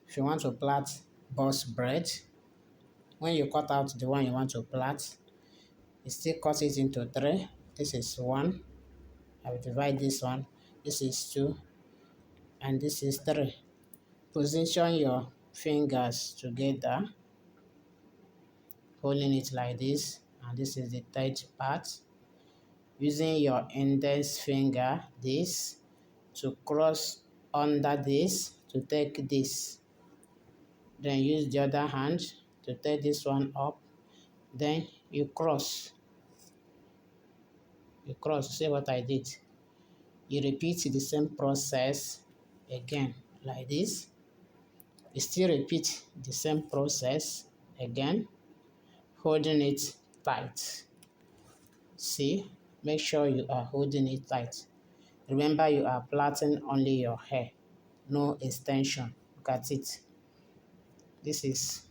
If you want to plait box braid, when you cut out the one you want to plait, you still cut it into three. This is one. I will divide this one. This is two, and this is three. Position your fingers together, holding it like this, and this is the third part. Using your index finger, this, to cross under this to take this. Then use the other hand to take this one up. Then you cross. You cross. See what I did? You repeat the same process again like this. You still repeat the same process again, holding it tight. See, make sure you are holding it tight. Remember, you are plaiting only your hair, no extension. Look at it. This is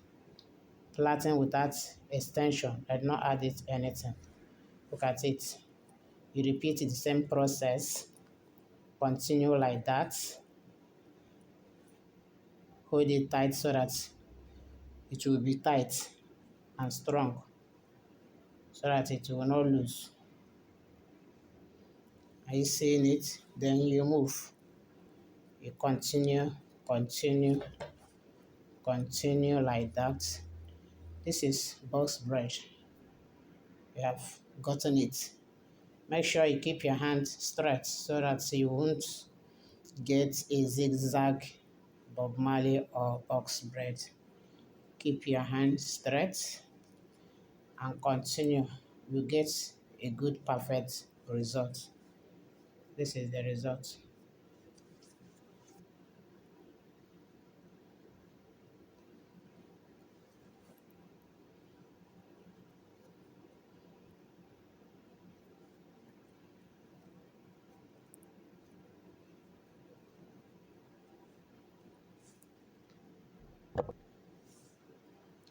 plaiting without extension. I did not add it anything. Look at it. You repeat the same process. Continue like that. Hold it tight so that it will be tight and strong, so that it will not lose. Are you seeing it? Then you move. You continue, continue, continue like that. This is box braid. You have gotten it. Make sure you keep your hand straight so that you won't get a zigzag Bob Marley or box braid. Keep your hand straight and continue. You get a good, perfect result. This is the result.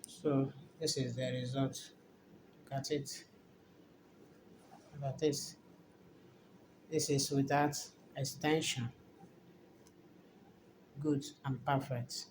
So this is the result. Look at it. Look at this. This is without extension. Good and perfect.